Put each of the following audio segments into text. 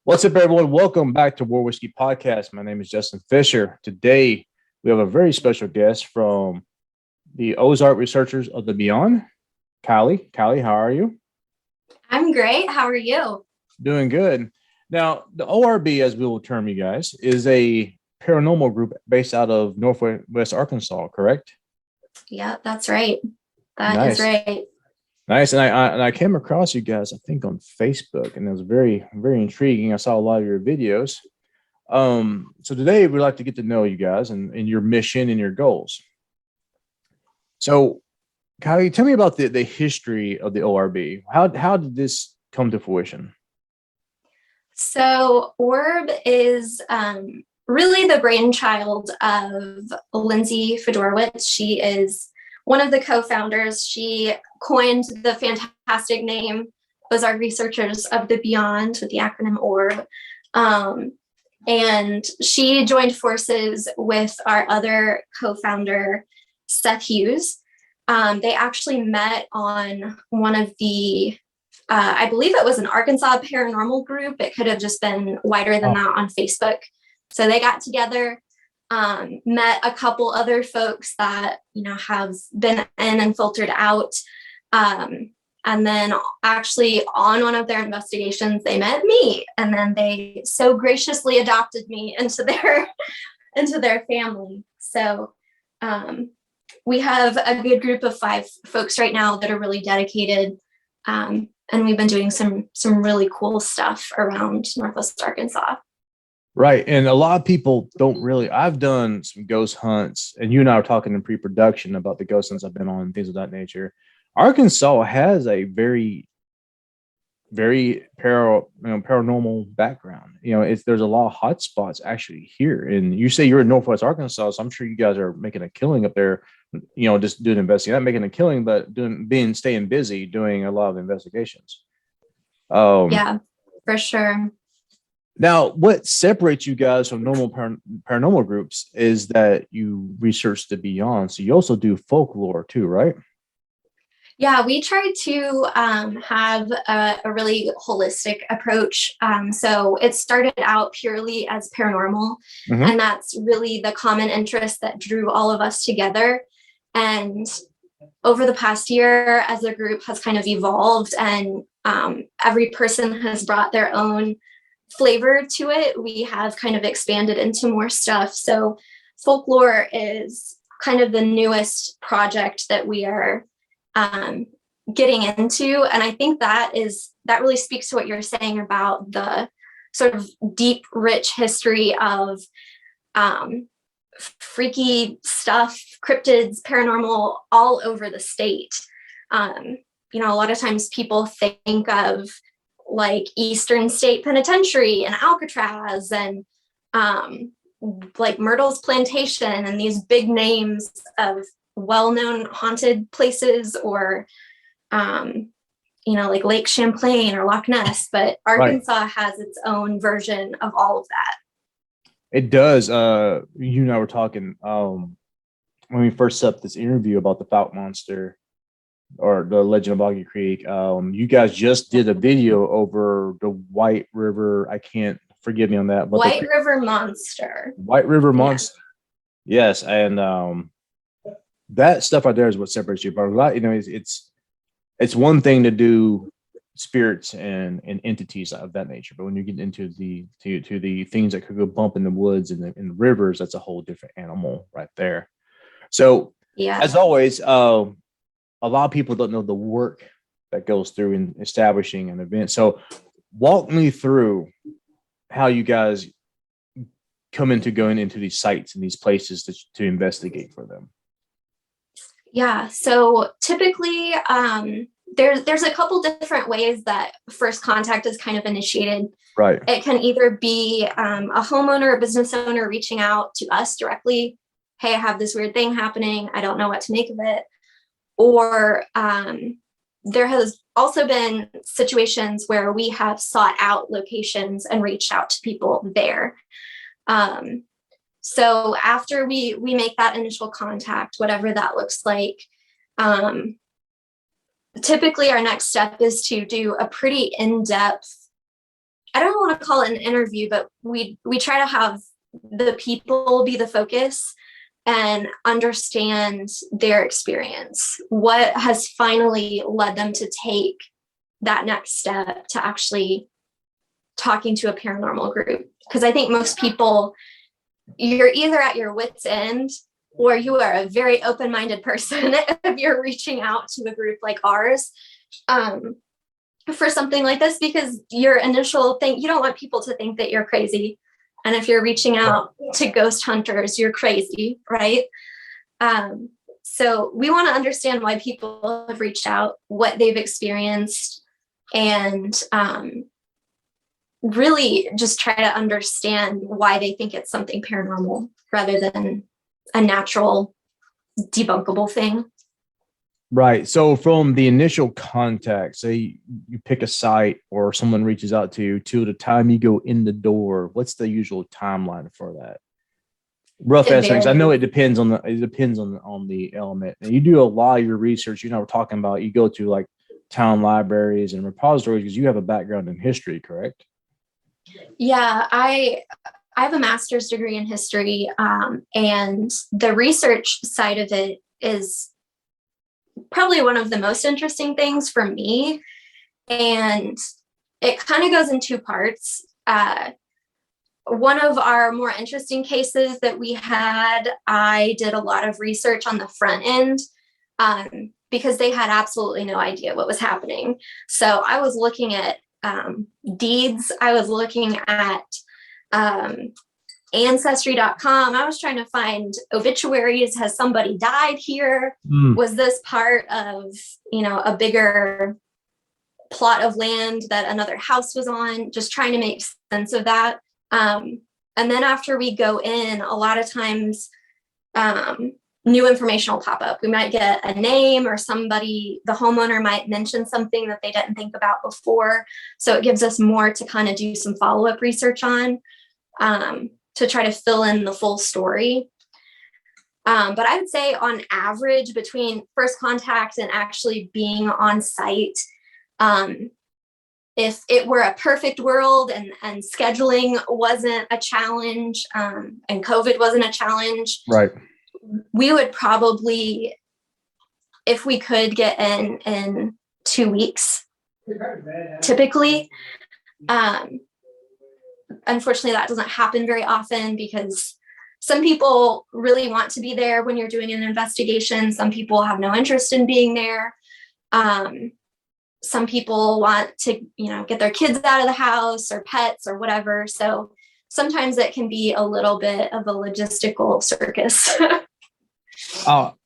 What's up, everyone? Welcome back to War Whiskey Podcast. My name is Justin Fisher. Today, we have a very special guest from the Ozark Researchers of the Beyond, Kylee. Kylee, how are you? I'm great. How are you? Doing good. Now, the ORB, as we will term you guys, is a paranormal group based out of Northwest Arkansas, correct? Yeah, that's right. That is Nice. right. Nice. And I came across you guys, I think, on Facebook, and it was very, very intriguing. I saw a lot of your videos. So today we'd like to get to know you guys and your mission and your goals. So, Kylie, tell me about the history of the ORB. How did this come to fruition? So, ORB is really the brainchild of Lindsay Fedorowicz. She is one of the co-founders. She coined the fantastic name Ozark Researchers of the Beyond with the acronym ORB. And she joined forces with our other co-founder, Seth Hughes. They actually met on one of the, I believe it was an Arkansas paranormal group. It could have just been wider than that on Facebook. So they got together, met a couple other folks that, have been in and filtered out. And then actually on one of their investigations, they met me, and then they so graciously adopted me into their family. So we have a good group of 5 folks right now that are really dedicated. And we've been doing some really cool stuff around Northwest Arkansas. Right. And a lot of people don't really, I've done some ghost hunts, and you and I were talking in pre-production about the ghost hunts I've been on, things of that nature. Arkansas has a very, very paranormal background. There's a lot of hot spots actually here. And you say you're in Northwest Arkansas, so I'm sure you guys are making a killing up there, just doing investigation, not making a killing, but staying busy, doing a lot of investigations. Yeah, for sure. Now, what separates you guys from normal paranormal groups is that you research the beyond. So you also do folklore too, right? Yeah, we try to have a really holistic approach. So it started out purely as paranormal, and that's really the common interest that drew all of us together. And over the past year, as the group has kind of evolved and every person has brought their own flavor to it, we have kind of expanded into more stuff. So folklore is kind of the newest project that we are getting into. And I think that really speaks to what you're saying about the sort of deep, rich history of freaky stuff, cryptids, paranormal all over the state. A lot of times people think of like Eastern State Penitentiary and Alcatraz and like Myrtle's Plantation and these big names of well-known haunted places, or like Lake Champlain or Loch Ness, but Arkansas has its own version of all of that. It does. You and I were talking when we first set up this interview about the Fouke Monster or the Legend of Boggy Creek. You guys just did a video over the White River. I can't, forgive me on that, but White River Monster. White River Monster. Yes, and that stuff right there is what separates you. But a lot, it's one thing to do spirits and entities of that nature, but when you get into the to the things that could go bump in the woods and the rivers, that's a whole different animal right there. So, as always, a lot of people don't know the work that goes through in establishing an event. So, walk me through how you guys come into going into these sites and these places to investigate for them. Yeah, so typically there's a couple different ways that first contact is kind of initiated. Right. It can either be a homeowner or business owner reaching out to us directly. Hey, I have this weird thing happening. I don't know what to make of it. Or there has also been situations where we have sought out locations and reached out to people there. So after we make that initial contact, whatever that looks like, typically our next step is to do a pretty in-depth I don't want to call it an interview, but we try to have the people be the focus and understand their experience. What has finally led them to take that next step to actually talking to a paranormal group? Because I think most people, you're either at your wit's end or you are a very open-minded person if you're reaching out to a group like ours for something like this, because your initial thing, you don't want people to think that you're crazy. And if you're reaching out to ghost hunters, you're crazy, right? So we want to understand why people have reached out, what they've experienced, and really just try to understand why they think it's something paranormal rather than a natural debunkable thing. Right. So from the initial contact, say you pick a site or someone reaches out to you to the time you go in the door, what's the usual timeline for that? Rough estimates. I know it depends on the element. And you do a lot of your research. You know, we're talking about, you go to like town libraries and repositories because you have a background in history, correct? Yeah, I have a master's degree in history, and the research side of it is probably one of the most interesting things for me. And it kind of goes in two parts. One of our more interesting cases that we had, I did a lot of research on the front end because they had absolutely no idea what was happening. So I was looking at deeds. I was looking at ancestry.com. I was trying to find obituaries. Has somebody died here? Was this part of, a bigger plot of land that another house was on? Just trying to make sense of that. And then after we go in, a lot of times new information will pop up. We might get a name, or the homeowner might mention something that they didn't think about before. So it gives us more to kind of do some follow-up research on, to try to fill in the full story. But I would say on average, between first contact and actually being on site, if it were a perfect world and scheduling wasn't a challenge, and COVID wasn't a challenge, right, we would probably, if we could, get in 2 weeks, typically. Unfortunately, that doesn't happen very often because some people really want to be there when you're doing an investigation. Some people have no interest in being there. Some people want to, get their kids out of the house or pets or whatever. So sometimes it can be a little bit of a logistical circus.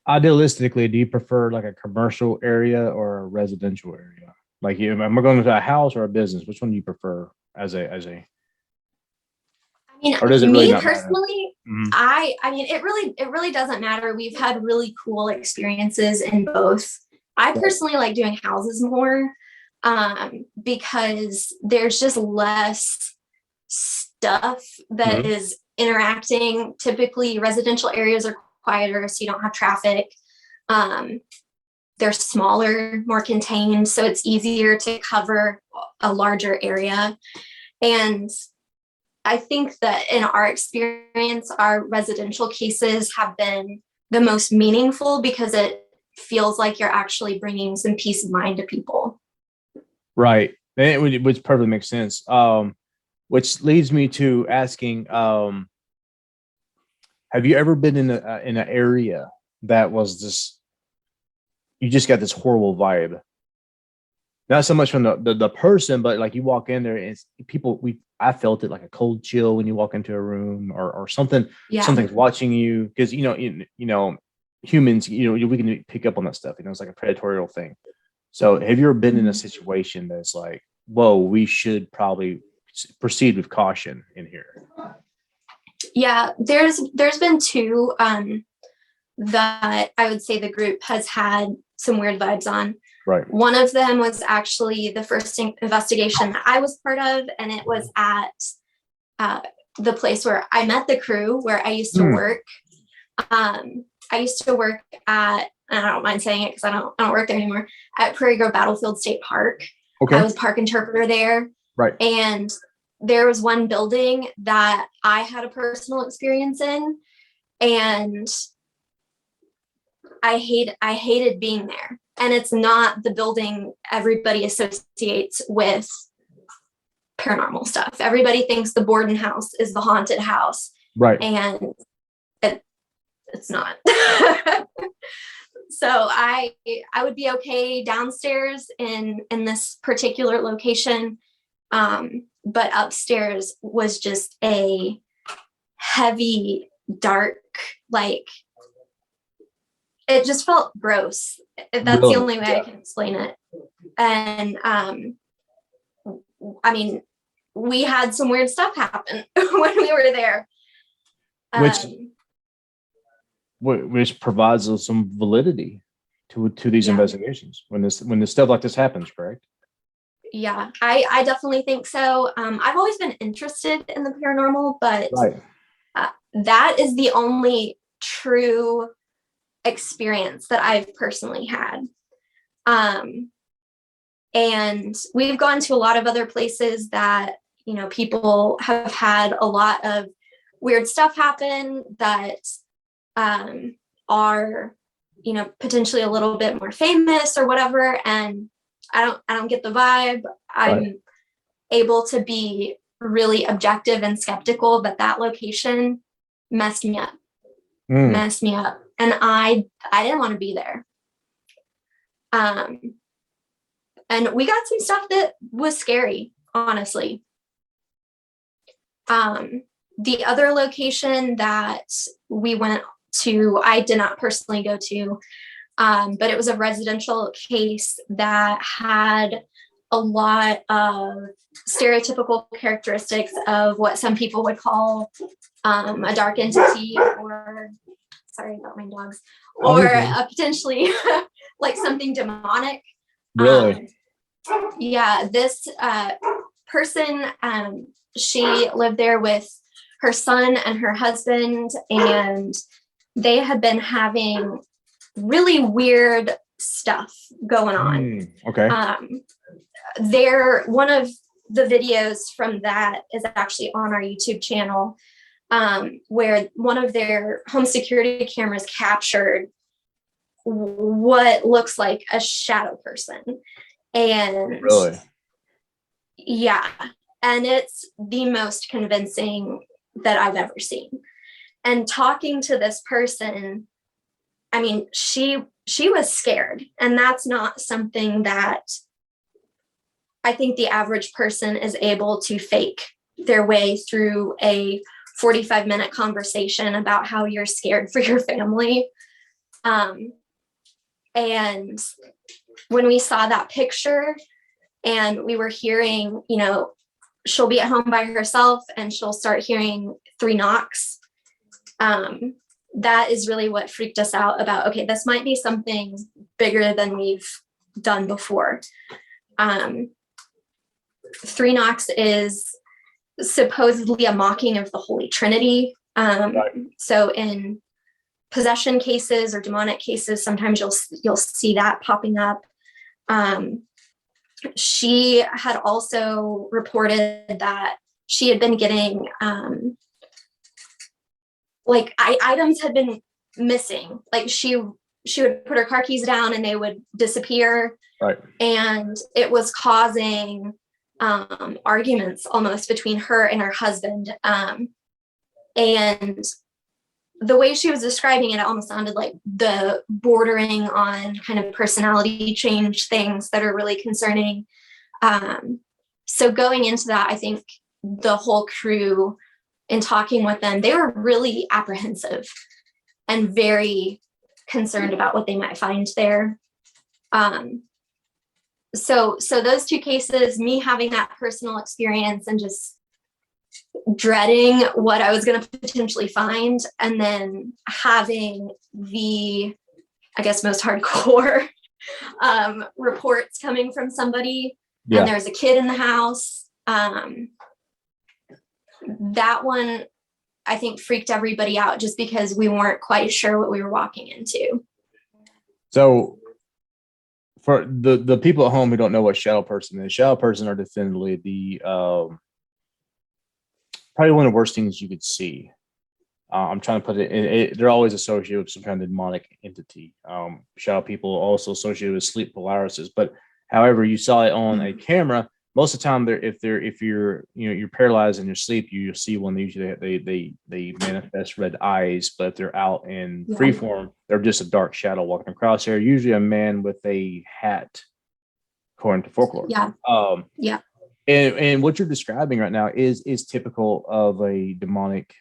Idealistically, do you prefer like a commercial area or a residential area? Like, am I going to a house or a business? Which one do you prefer as a? Or does it really me personally, it really doesn't matter. We've had really cool experiences in both. I personally like doing houses more because there's just less stuff that is interacting. Typically, residential areas are quieter, so you don't have traffic. They're smaller, more contained, so it's easier to cover a larger area. And I think that in our experience, our residential cases have been the most meaningful because it feels like you're actually bringing some peace of mind to people. Right. Which perfectly makes sense. Which leads me to asking, have you ever been in an area that was you just got this horrible vibe? Not so much from the person, but like you walk in there and I felt it, like a cold chill when you walk into a room or something. Yeah. Something's watching you because humans, we can pick up on that stuff. It's like a predatorial thing. So have you ever been in a situation that's like, whoa, we should probably proceed with caution in here? Yeah, there's been two that I would say the group has had some weird vibes on. Right. One of them was actually the first investigation that I was part of, and it was at the place where I met the crew where I used to work. I used to work at, and I don't mind saying it because I don't work there anymore, at Prairie Grove Battlefield State Park. Okay. I was park interpreter there. Right. And there was one building that I had a personal experience in, and I hated being there. And it's not the building everybody associates with paranormal stuff. Everybody thinks the Borden house is the haunted house. Right. And it's not. So I would be okay downstairs in this particular location. But upstairs was just a heavy, dark, like, it just felt gross. That's Really? the only way I can explain it. And I mean, we had some weird stuff happen when we were there. Which provides us some validity to these investigations when this stuff like this happens, correct? Yeah, I definitely think so. I've always been interested in the paranormal, but Right. That is the only true experience that I've personally had. And we've gone to a lot of other places that, you know, people have had a lot of weird stuff happen that are, you know, potentially a little bit more famous or whatever. And I don't get the vibe. I'm able to be really objective and skeptical, but that location messed me up. Messed me up. And I didn't want to be there. And we got some stuff that was scary, honestly. The other location that we went to, I did not personally go to, but it was a residential case that had a lot of stereotypical characteristics of what some people would call a dark entity, or sorry about my dogs, or potentially like something demonic. Really? Yeah, this person, she lived there with her son and her husband, and they had been having really weird stuff going on. Okay. One of the videos from that is actually on our YouTube channel, where one of their home security cameras captured what looks like a shadow person. And really? Yeah, and it's the most convincing that I've ever seen. And talking to this person, I mean, she was scared, and that's not something that I think the average person is able to fake their way through a 45-minute conversation about how you're scared for your family. And when we saw that picture and we were hearing, you know, she'll be at home by herself and she'll start hearing 3 knocks. That is really what freaked us out about, okay, this might be something bigger than we've done before. 3 knocks is supposedly a mocking of the Holy Trinity. So in possession cases or demonic cases, sometimes you'll see that popping up. She had also reported that she had been getting like items had been missing. Like she would put her car keys down and they would disappear. Right. And it was causing arguments almost between her and her husband. And the way she was describing it almost sounded like the bordering on kind of personality change things that are really concerning. So going into that, I think the whole crew, in talking with them, they were really apprehensive and very concerned about what they might find there. So those 2 cases, me having that personal experience and just dreading what I was going to potentially find, and then having the, I guess, most hardcore reports coming from somebody, and there's a kid in the house. That one, I think, freaked everybody out just because we weren't quite sure what we were walking into. So for the people at home who don't know what shadow person is, shadow person are definitely the probably one of the worst things you could see. I'm trying to put they're always associated with some kind of demonic entity. Shadow people also associated with sleep paralysis, but however you saw it on a camera, most of the time if you're paralyzed in your sleep, you see one. Usually they manifest red eyes, but if they're out in free form, they're just a dark shadow walking across there. Usually a man with a hat, according to folklore. And what you're describing right now is typical of a demonic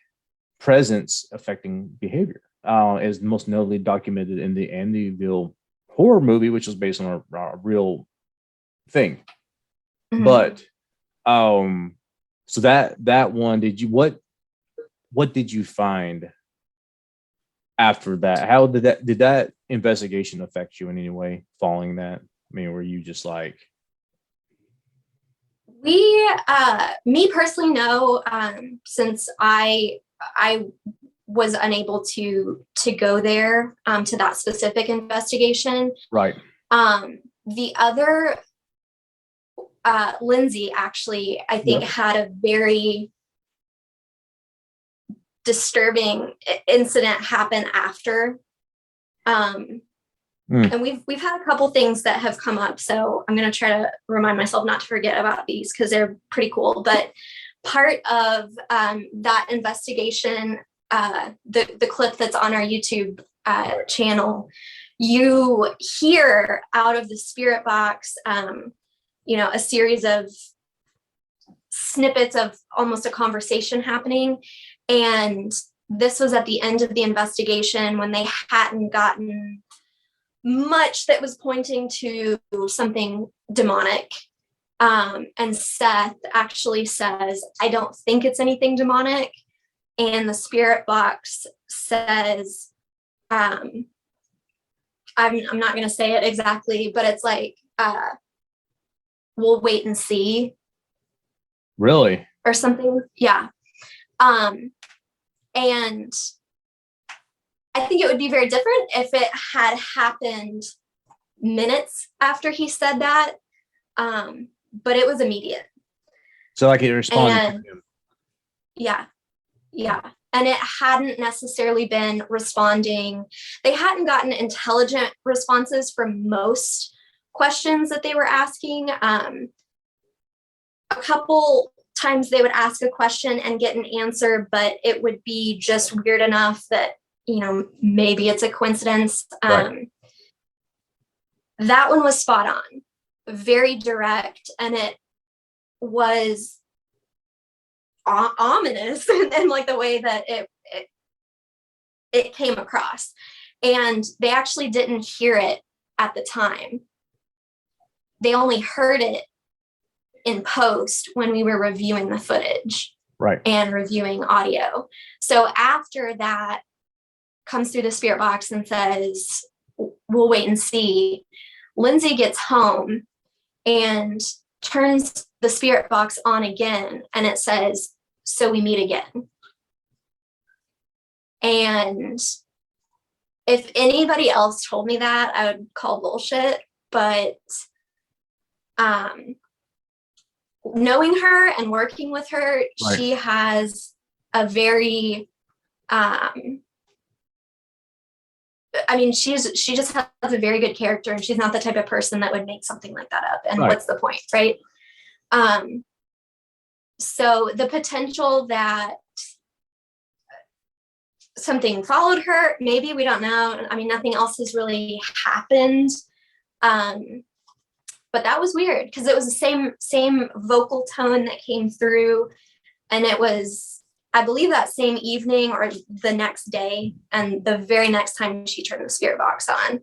presence affecting behavior, is most notably documented in the Amityville horror movie, which was based on a real thing. But so that one, what did you find after that? How did that investigation affect you in any way following that? I mean, were you just like, me personally, no, since I was unable to go there to that specific investigation. Right. The other Lindsay actually, I think, had a very disturbing incident happen after. And we've had a couple things that have come up, so I'm going to try to remind myself not to forget about these because they're pretty cool. But part of that investigation, the clip that's on our YouTube channel, you hear out of the spirit box, a series of snippets of almost a conversation happening. And this was at the end of the investigation when they hadn't gotten much that was pointing to something demonic. And Seth actually says, I don't think it's anything demonic. And the spirit box says, I'm not going to say it exactly, but it's like, we'll wait and see. Really? Or something. Yeah. And I think it would be very different if it had happened minutes after he said that. But it was immediate. So like it responded to him. Yeah. And it hadn't necessarily been responding. They hadn't gotten intelligent responses from most questions that they were asking. A couple times they would ask a question and get an answer, but it would be just weird enough that, maybe it's a coincidence. Right. That one was spot on, very direct, and it was ominous and like the way that it came across. And they actually didn't hear it at the time. They only heard it in post when we were reviewing the footage, right, and reviewing audio. So after that comes through the spirit box and says, we'll wait and see, Lindsay gets home and turns the spirit box on again, and it says, so we meet again. And if anybody else told me that, I would call bullshit. But knowing her and working with her, right, she has a very, she just has a very good character, and she's not the type of person that would make something like that up. And right, what's the point, right? So the potential that something followed her, maybe, we don't know. Nothing else has really happened. But that was weird because it was the same vocal tone that came through, and it was, I believe, that same evening or the next day, and the very next time she turned the spirit box on.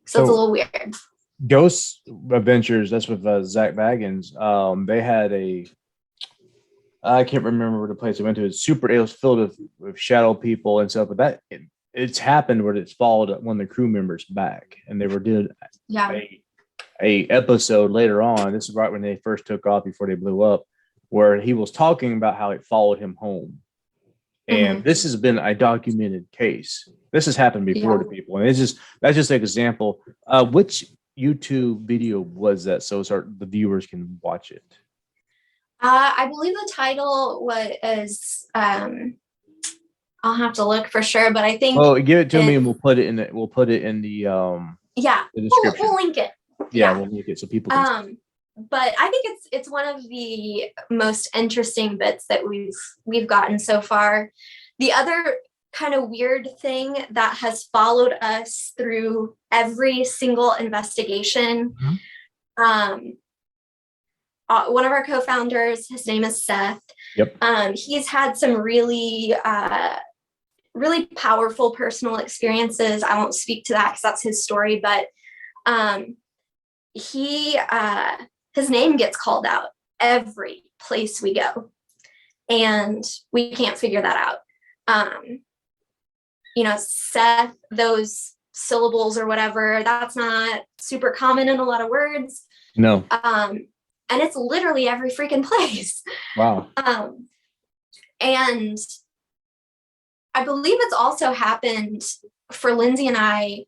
So it's a little weird. Ghost Adventures, that's with Zach Baggins. They had I can't remember where the place they went to. It was filled with shadow people and stuff, but it's happened where it's followed one of the crew members back, and they were doing a episode later on. This is right when they first took off before they blew up, where he was talking about how it followed him home. And this has been a documented case. This has happened before to people, and that's just an example. Which YouTube video was that, so the viewers can watch it? I believe the title was I'll have to look for sure, but I think Well, give it to me and we'll put it in yeah, the description. we'll link it. Yeah, we'll link it so people can but I think it's one of the most interesting bits that we've gotten so far. The other kind of weird thing that has followed us through every single investigation. Mhm. One of our co-founders, his name is Seth. Yep. He's had some really really powerful personal experiences. I won't speak to that because that's his story, but he his name gets called out every place we go, and we can't figure that out. Seth, those syllables or whatever, that's not super common in a lot of words. No. And it's literally every freaking place. Wow. And I believe it's also happened for Lindsay and I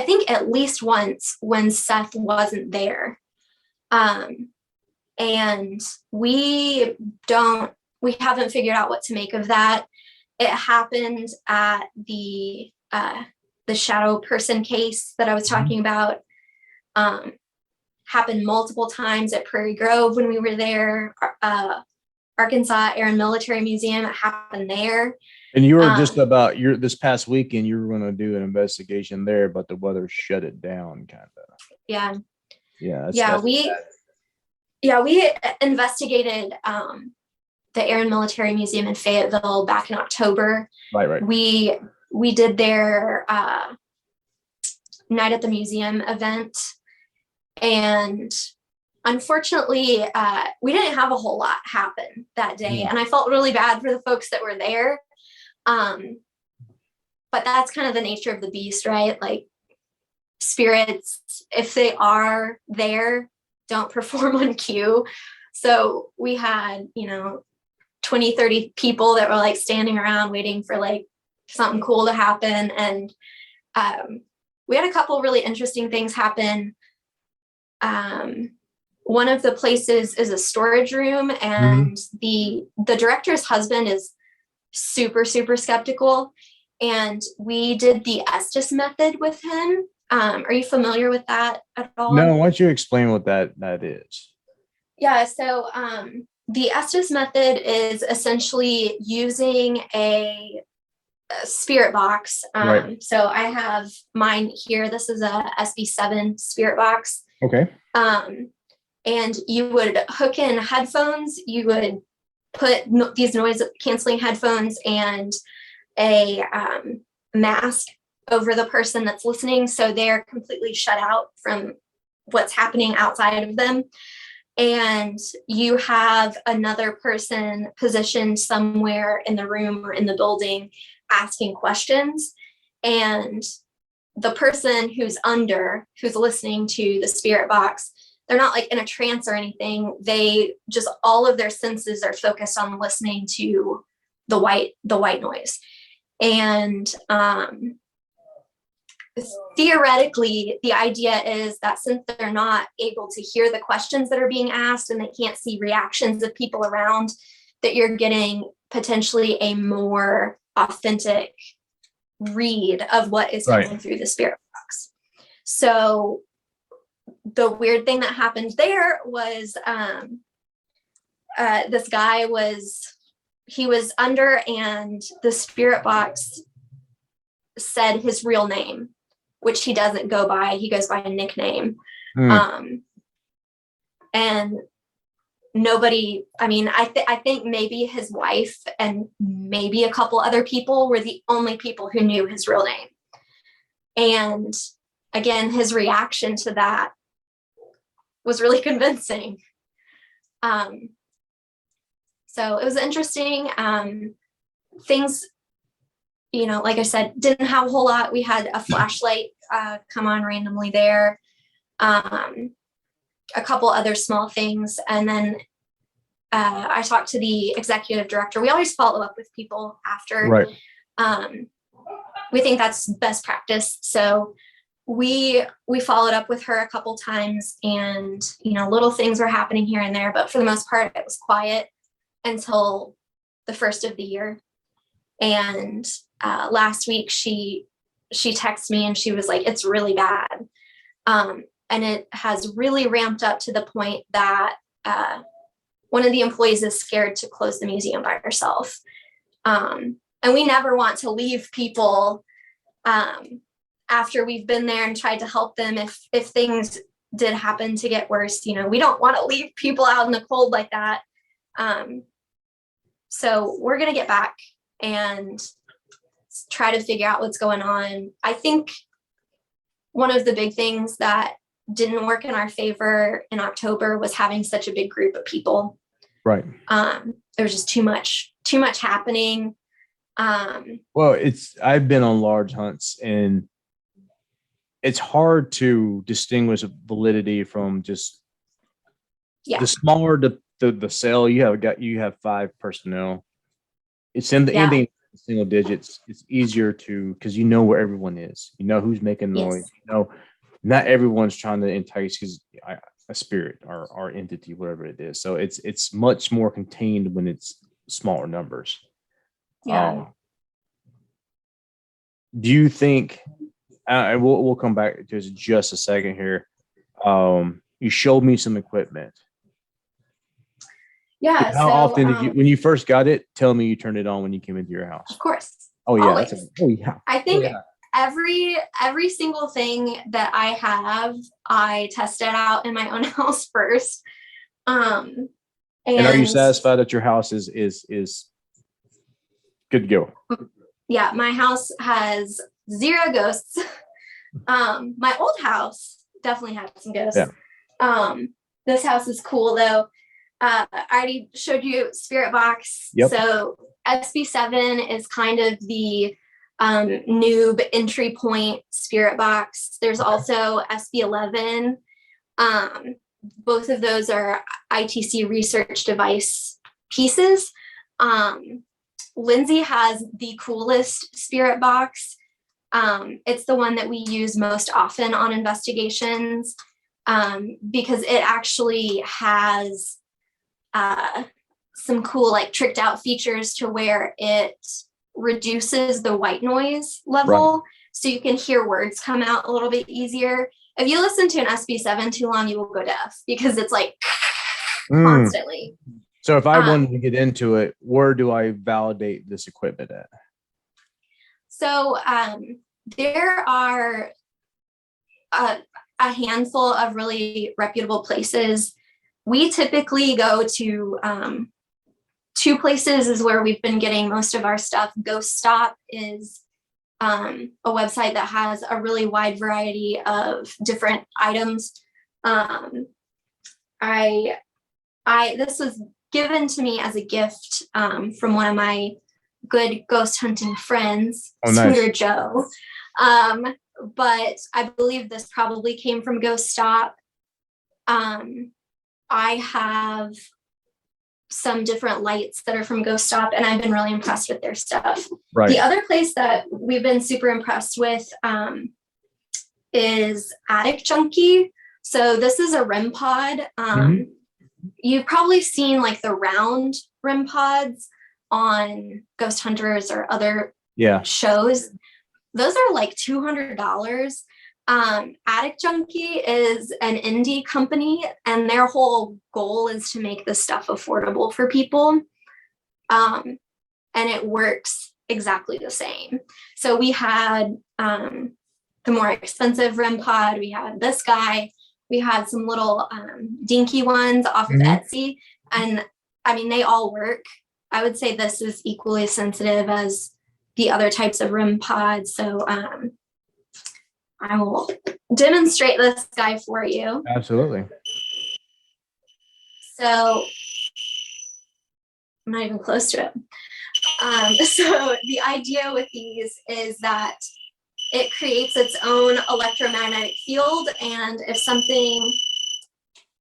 think at least once when Seth wasn't there. And we haven't figured out what to make of that. It happened at the shadow person case that I was talking about. Happened multiple times at Prairie Grove when we were there. Arkansas Air and Military Museum, it happened there. And you were just about this past weekend, you were going to do an investigation there, but the weather shut it down, kind of. Yeah. Yeah. We investigated the Air and Military Museum in Fayetteville back in October. Right. We did their Night at the Museum event, and unfortunately, we didn't have a whole lot happen that day, and I felt really bad for the folks that were there. But that's kind of the nature of the beast, right? Like, spirits, if they are there, don't perform on cue. So we had, 20, 30 people that were like standing around waiting for like something cool to happen. And we had a couple really interesting things happen. One of the places is a storage room, and the director's husband is super, super skeptical. And we did the Estes method with him. Are you familiar with that at all? No, why don't you explain what that is? Yeah, so the Estes method is essentially using a spirit box. Right. So I have mine here. This is a SB7 spirit box. Okay. And you would hook in headphones. You would put these noise canceling headphones and a mask over the person that's listening, so they're completely shut out from what's happening outside of them. And you have another person positioned somewhere in the room or in the building asking questions. And the person who's listening to the spirit box, they're not like in a trance or anything. They just, all of their senses are focused on listening to the white noise. And theoretically, the idea is that since they're not able to hear the questions that are being asked and they can't see reactions of people around, that you're getting potentially a more authentic read of what is coming through the spirit box. So the weird thing that happened there was this guy was under, and the spirit box said his real name, which he doesn't go by. He goes by a nickname. And nobody, I think maybe his wife and maybe a couple other people were the only people who knew his real name. And again, his reaction to that was really convincing. So it was interesting. Things, like I said, didn't have a whole lot. We had a flashlight come on randomly there. A couple other small things. And then I talked to the executive director. We always follow up with people after. Right. We think that's best practice. So we followed up with her a couple times, and little things were happening here and there, but for the most part it was quiet until the first of the year. And last week she texted me and she was like, it's really bad. And it has really ramped up to the point that one of the employees is scared to close the museum by herself. And we never want to leave people after we've been there and tried to help them. If things did happen to get worse, we don't want to leave people out in the cold like that. So we're going to get back and try to figure out what's going on. I think one of the big things that didn't work in our favor in October was having such a big group of people. Right. There was just too much happening. Well, I've been on large hunts, and it's hard to distinguish validity from just the smaller the cell you have 5 personnel. It's in anything single digits. It's easier because where everyone is. Who's making noise. Yes. Not everyone's trying to entice a spirit or entity, whatever it is. So it's much more contained when it's smaller numbers. Yeah. Do you think? And we'll come back to just a second here. You showed me some equipment. Yeah. How often did you, when you first got it, tell me you turned it on when you came into your house? Of course. Oh yeah. Always. I think every single thing that I have, I tested out in my own house first. And are you satisfied that your house is good to go? Yeah, my house has 0 ghosts. My old house definitely had some ghosts. Yeah. This house is cool though. I already showed you Spirit Box. Yep. So SB7 is kind of the noob entry point Spirit Box. There's also SB11. Both of those are ITC research device pieces. Lindsay has the coolest Spirit Box. It's the one that we use most often on investigations because it actually has some cool tricked out features to where it reduces the white noise level. Right. So you can hear words come out a little bit easier. If you listen to an SB7 too long, you will go deaf because it's constantly. So if I wanted to get into it, where do I validate this equipment at? So there are a handful of really reputable places. We typically go to 2 places is where we've been getting most of our stuff. Ghost Stop is a website that has a really wide variety of different items. This was given to me as a gift from one of my good ghost hunting friends, Scooter Joe. But I believe this probably came from Ghost Stop. I have some different lights that are from Ghost Stop, and I've been really impressed with their stuff. Right. The other place that we've been super impressed with is Attic Junkie. So this is a REM pod. You've probably seen the round REM pods on Ghost Hunters or other shows. Those are $200. Attic Junkie is an indie company, and their whole goal is to make this stuff affordable for people. And it works exactly the same. So we had the more expensive REM pod. We had this guy. We had some little dinky ones off of Etsy. And I mean, they all work. I would say this is equally sensitive as the other types of REM pods. So I will demonstrate this guy for you. Absolutely. So I'm not even close to it. So the idea with these is that it creates its own electromagnetic field. And if something,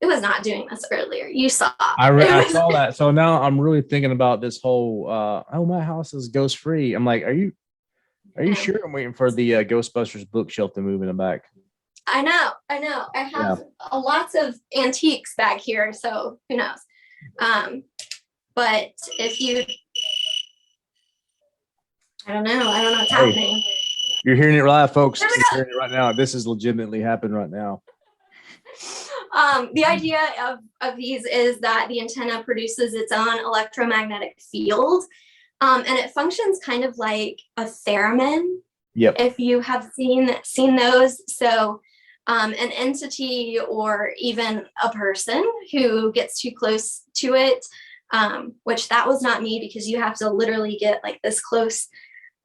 it was not doing this earlier. You saw. I saw that. So now I'm really thinking about this whole, my house is ghost free. I'm like, are you Are you sure? I'm waiting for the Ghostbusters bookshelf to move in the back. I know. I have lots of antiques back here, so who knows? But if you, I don't know what's happening. You're hearing it live, folks. You're hearing it right now. This is legitimately happening right now. The idea of these is that the antenna produces its own electromagnetic field, and it functions kind of like a theremin. Yep. If you have seen those, so an entity or even a person who gets too close to it, which that was not me, because you have to literally get like this close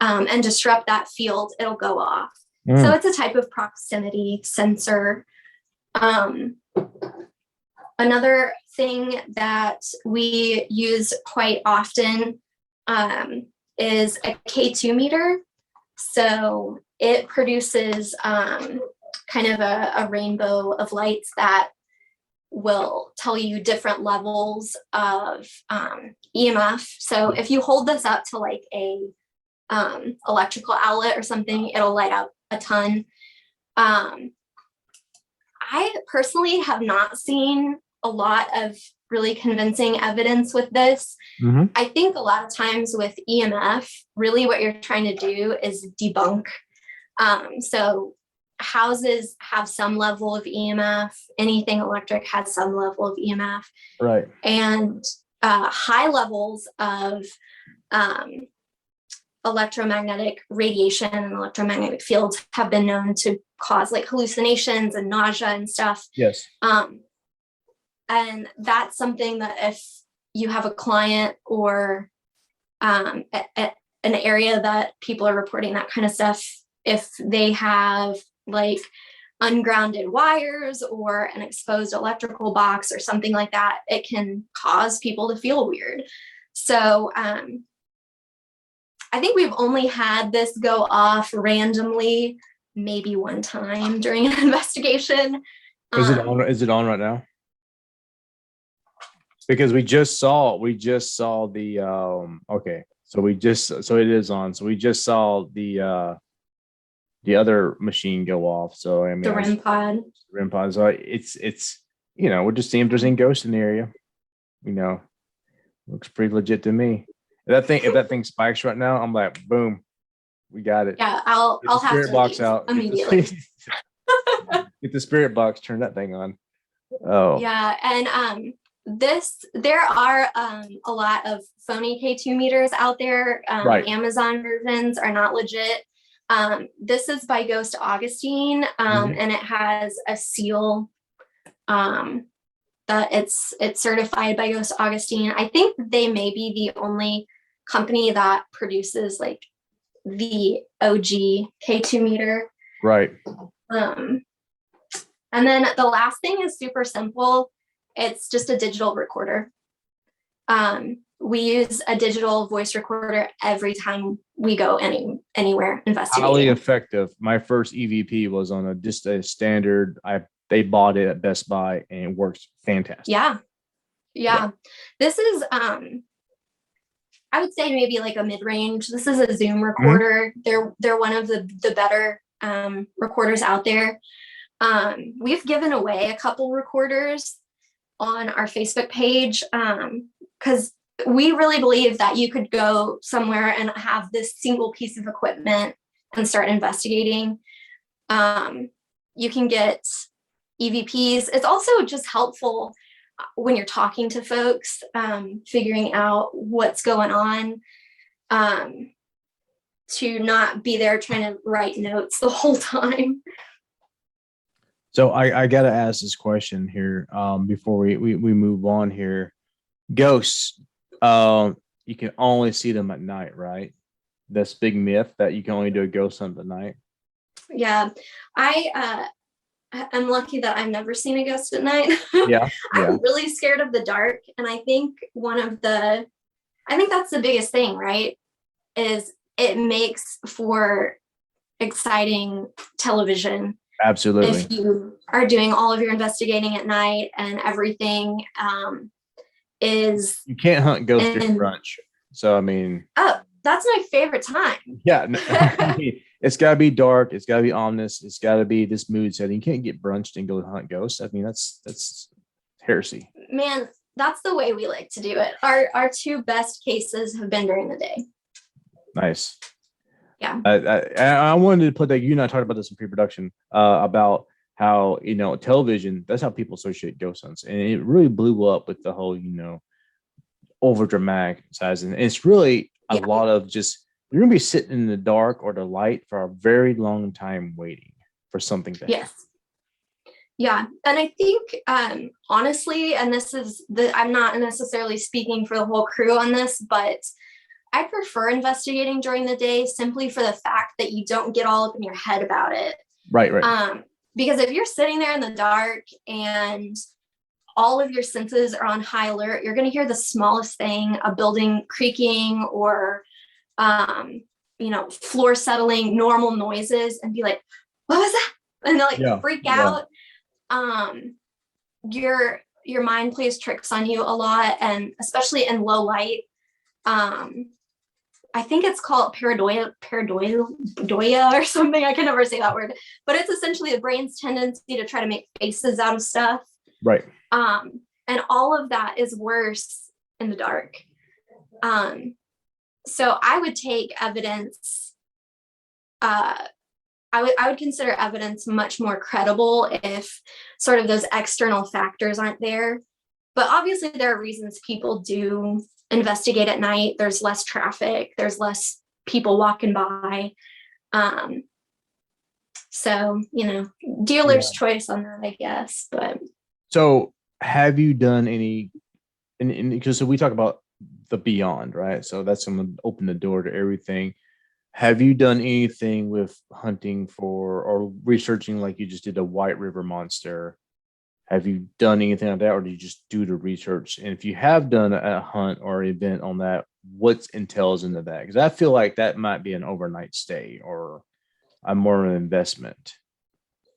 and disrupt that field, it'll go off. So it's a type of proximity sensor. Another thing that we use quite often is a K2 meter. So it produces kind of a rainbow of lights that will tell you different levels of EMF. So if you hold this up to like a electrical outlet or something, it'll light up a ton. I personally have not seen a lot of really convincing evidence with this. I think a lot of times with EMF, really what you're trying to do is debunk. So houses have some level of EMF, anything electric has some level of EMF. Right. And high levels of electromagnetic radiation and electromagnetic fields have been known to cause like hallucinations and nausea and stuff. Yes. And that's something that if you have a client or at an area that people are reporting that kind of stuff, if they have like ungrounded wires or an exposed electrical box or something like that, it can cause people to feel weird. So I think we've only had this go off randomly, maybe one time during an investigation. Is it on? Is it on right now? Because we just saw the okay. So it is on. So we just saw the other machine go off. So I mean the REM pod. REM pod. So it's we're just seeing if there's any ghosts in the area. Looks pretty legit to me. If that thing spikes right now, I'm like, boom, we got it. Yeah, I'll have spirit box out immediately. Get the spirit box, turn that thing on. Oh yeah, and there are a lot of phony K2 meters out there. Right. Amazon versions are not legit. This is by Ghost Augustine, and it has a seal that it's certified by Ghost Augustine. I think they may be the only company that produces like the OG K2 meter. right. And then the last thing is super simple. It's just a digital recorder. We use a digital voice recorder every time we go anywhere investigating. Highly effective. My first EVP was on just a standard. They bought it at Best Buy and it works fantastic. Yeah. This is I would say maybe like a mid-range. This is a Zoom recorder. They're one of the better recorders out there. We've given away a couple recorders on our Facebook page because we really believe that you could go somewhere and have this single piece of equipment and start investigating. You can get EVPs. It's also just helpful when you're talking to folks, figuring out what's going on, to not be there trying to write notes the whole time. So I got to ask this question here before we move on here. Ghosts, you can only see them at night, right? That's big myth that you can only do a ghost hunt at night. Yeah, I'm lucky that I've never seen a ghost at night. Yeah. I'm really scared of the dark. And I think I think that's the biggest thing, right? Is it makes for exciting television. Absolutely. If you are doing all of your investigating at night and everything is. You can't hunt ghosts during brunch. So, I mean. Oh, That's my favorite time. Yeah, it's got to be dark. It's got to be ominous. It's got to be this mood setting. You can't get brunched and go hunt ghosts. I mean, that's heresy. Man, that's the way we like to do it. Our two best cases have been during the day. Nice. Yeah. I wanted to put that. You and I talked about this in pre-production about how, television, that's how people associate ghost hunts, and it really blew up with the whole, over dramatic size, and it's really a lot of just, you're gonna be sitting in the dark or the light for a very long time waiting for something to happen. Yeah. And I think, honestly, and I'm not necessarily speaking for the whole crew on this, but I prefer investigating during the day simply for the fact that you don't get all up in your head about it. Right. Because if you're sitting there in the dark and all of your senses are on high alert, you're going to hear the smallest thing, a building creaking or, floor settling, normal noises, and be like, what was that? And they'll freak out. Your mind plays tricks on you a lot, and especially in low light. I think it's called pareidolia or something. I can never say that word, but it's essentially the brain's tendency to try to make faces out of stuff. Right. And all of that is worse in the dark. So I would take evidence. I would consider evidence much more credible if sort of those external factors aren't there. But obviously there are reasons people do investigate at night. There's less traffic. There's less people walking by. So, dealer's choice on that, I guess. But so have you done any, because so we talk about the beyond, right? So that's going to open the door to everything. Have you done anything with hunting for or researching, like you just did, a White River monster? Have you done anything like that, or do you just do the research? And if you have done a hunt or event on that, what entails into that? Because I feel like that might be an overnight stay or a more of an investment.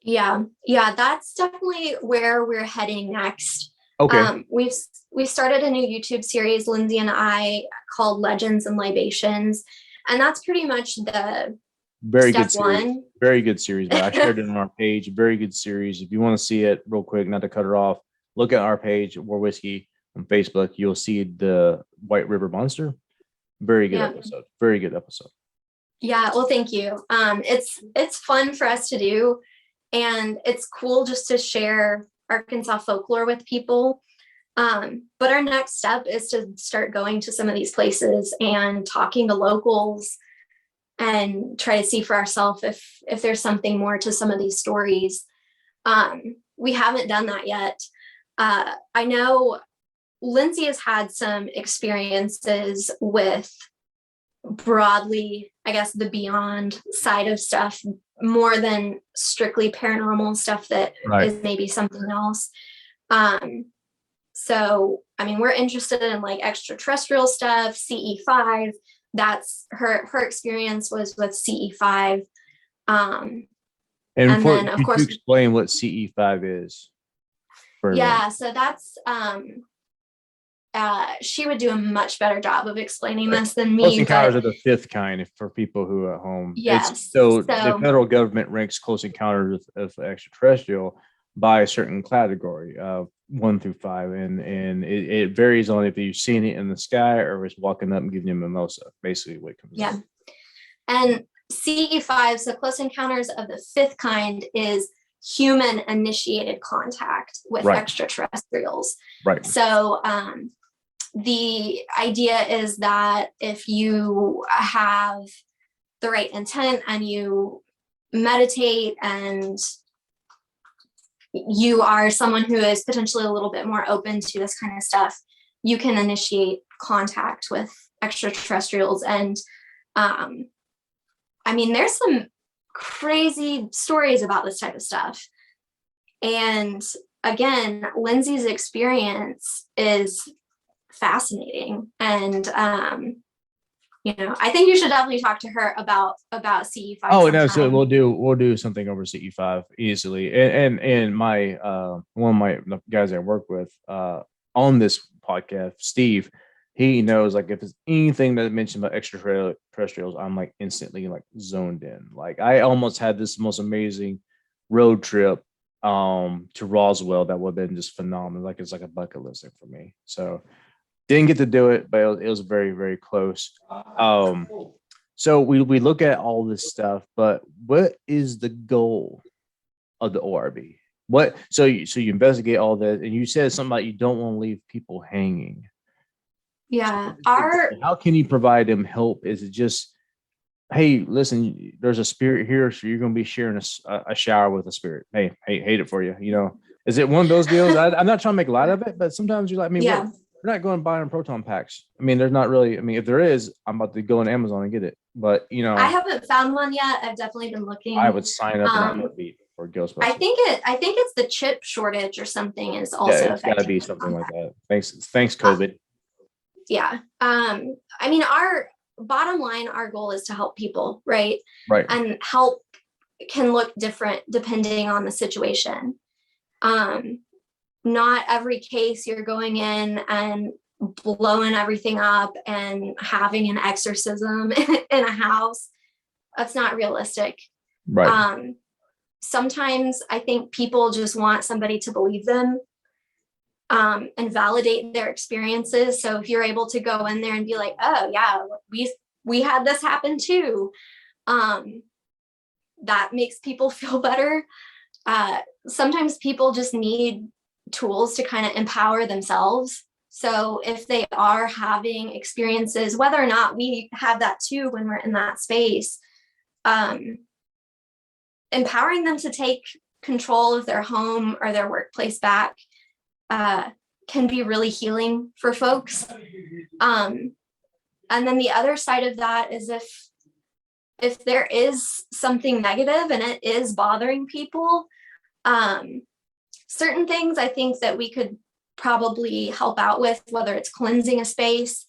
Yeah, that's definitely where we're heading next. Okay. We started a new YouTube series, Lindsay and I, called Legends and Libations, and that's pretty much the very step good series. one. Very good series. But I shared it on our page. Very good series. If you want to see it real quick, not to cut it off, look at our page, War Whiskey, on Facebook. You'll see the White River Monster. Very good episode. Very good episode. Yeah, well, thank you. It's fun for us to do, and it's cool just to share Arkansas folklore with people. But our next step is to start going to some of these places and talking to locals and try to see for ourselves if there's something more to some of these stories. We haven't done that yet. I know Lindsay has had some experiences with broadly, I guess, the beyond side of stuff, more than strictly paranormal stuff that is maybe something else. So, I mean, we're interested in like extraterrestrial stuff, CE5. That's her experience was with CE5. And then, of course, explain what CE5 is. Yeah, so that's she would do a much better job of explaining this than me. Close encounters are the fifth kind for people who are at home. Yes. So the federal government ranks close encounters of extraterrestrial by a certain category of 1 through 5, and it varies on if you've seen it in the sky or it's walking up and giving you a mimosa. Basically, what comes. Yeah, and CE5, so close encounters of the fifth kind, is human initiated contact with extraterrestrials. Right. So the idea is that if you have the right intent and you meditate and you are someone who is potentially a little bit more open to this kind of stuff, you can initiate contact with extraterrestrials. And I mean, there's some crazy stories about this type of stuff. And again, Lindsay's experience is fascinating. And I think you should definitely talk to her about CE5. Oh, no, so we'll do something over CE5 easily. And my one of my guys I work with on this podcast, Steve, he knows, like, if it's anything that mentioned about extraterrestrials, I'm like instantly like zoned in. Like, I almost had this most amazing road trip to Roswell that would have been just phenomenal. Like, it's like a bucket list thing for me. So didn't get to do it, but it was very, very close. So we look at all this stuff, but what is the goal of the ORB? What so you investigate all that, and you said something about you don't want to leave people hanging. Yeah. How can you provide them help? Is it just, hey, listen, there's a spirit here, so you're going to be sharing a shower with a spirit. Hey, hate it for you. You know, is it one of those deals? I'm not trying to make light of it, but sometimes you're like, I mean, Yeah. we're not going buying proton packs. I mean, there's not really. I mean, if there is, I'm about to go on Amazon and get it. But you know, I haven't found one yet. I've definitely been looking. I would sign up in a heartbeat for Ghostbusters. I think it's the chip shortage or something is also it's got to be something like that. Thanks, COVID. Yeah. I mean, our bottom line, our goal is to help people, right? Right. And help can look different depending on the situation. Not every case you're going in and blowing everything up and having an exorcism in a house. That's not realistic. Right. Sometimes I think people just want somebody to believe them and validate their experiences. So if you're able to go in there and be like, oh yeah, we had this happen too, that makes people feel better. Sometimes people just need tools to kind of empower themselves. So if they are having experiences, whether or not we have that too when we're in that space, empowering them to take control of their home or their workplace back can be really healing for folks. And then the other side of that is if there is something negative and it is bothering people, certain things I think that we could probably help out with, whether it's cleansing a space,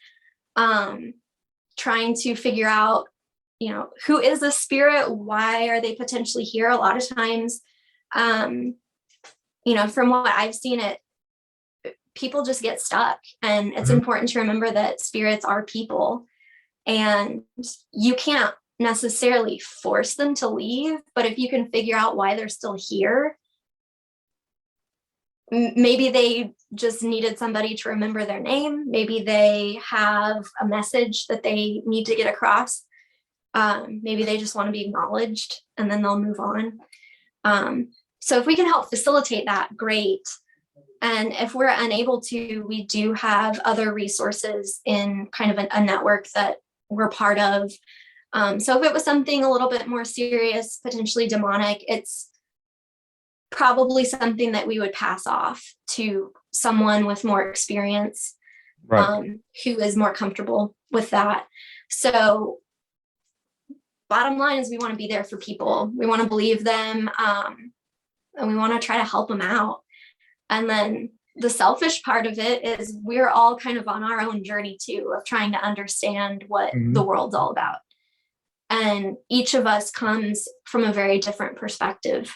trying to figure out, you know, who is a spirit? Why are they potentially here? A lot of times, you know, from what I've seen, people just get stuck, and it's important to remember that spirits are people, and you can't necessarily force them to leave, but if you can figure out why they're still here, maybe they just needed somebody to remember their name. Maybe they have a message that they need to get across. Maybe they just want to be acknowledged, and then they'll move on. So if we can help facilitate that, great. And if we're unable to, we do have other resources in kind of a network that we're part of. So if it was something a little bit more serious, potentially demonic, it's probably something that we would pass off to someone with more experience, right. Who is more comfortable with that. So bottom line is we want to be there for people. We want to believe them, and we want to try to help them out. And then the selfish part of it is we're all kind of on our own journey too, of trying to understand what the world's all about. And each of us comes from a very different perspective,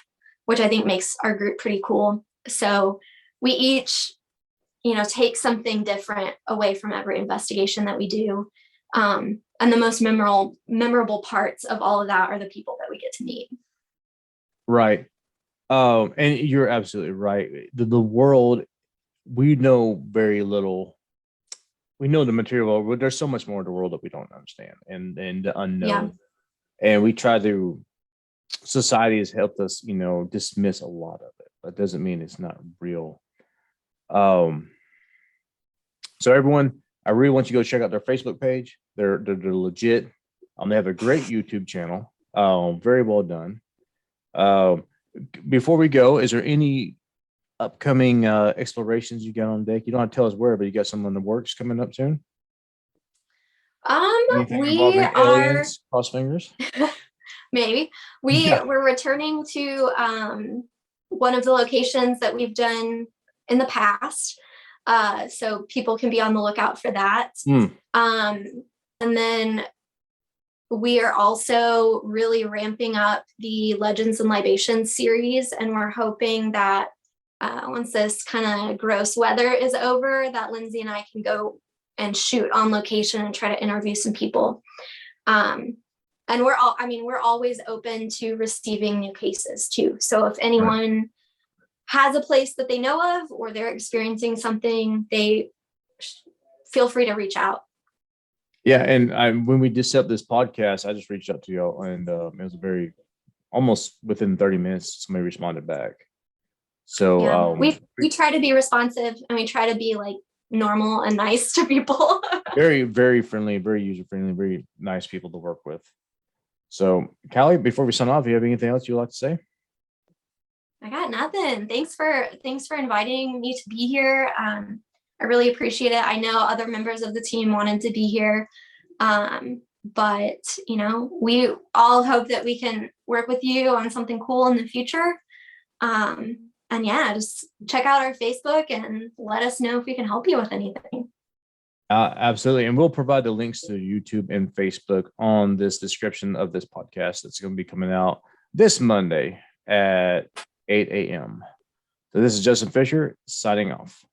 which I think makes our group pretty cool. So we each, you know, take something different away from every investigation that we do. And the most memorable parts of all of that are the people that we get to meet. Right. And you're absolutely right. The world, we know very little. We know the material, but there's so much more in the world that we don't understand, and the unknown. Yeah. And we try to, society has helped us, you know, dismiss a lot of it, but doesn't mean it's not real. So everyone, I really want you to go check out their Facebook page. They're legit. They have a great YouTube channel. Very well done. Before we go, is there any upcoming explorations you got on deck? You don't have to tell us where, but you got something in the works coming up soon? Anything involving aliens? Cross fingers. Maybe we're returning to one of the locations that we've done in the past, so people can be on the lookout for that. And then we are also really ramping up the Legends and Libations series, and we're hoping that once this kind of gross weather is over, that Lindsay and I can go and shoot on location and try to interview some people. And we're always open to receiving new cases too. So if anyone has a place that they know of or they're experiencing something, they feel free to reach out. Yeah. And when we just set up this podcast, I just reached out to y'all, and it was almost within 30 minutes, somebody responded back. So we try to be responsive, and we try to be like normal and nice to people. very, very friendly, very user friendly, very nice people to work with. So, Kylee, before we sign off, do you have anything else you'd like to say? I got nothing. Thanks for inviting me to be here. I really appreciate it. I know other members of the team wanted to be here, but we all hope that we can work with you on something cool in the future. And yeah, just check out our Facebook and let us know if we can help you with anything. Absolutely. And we'll provide the links to YouTube and Facebook on this description of this podcast that's going to be coming out this Monday at 8 a.m. So this is Justin Fisher signing off.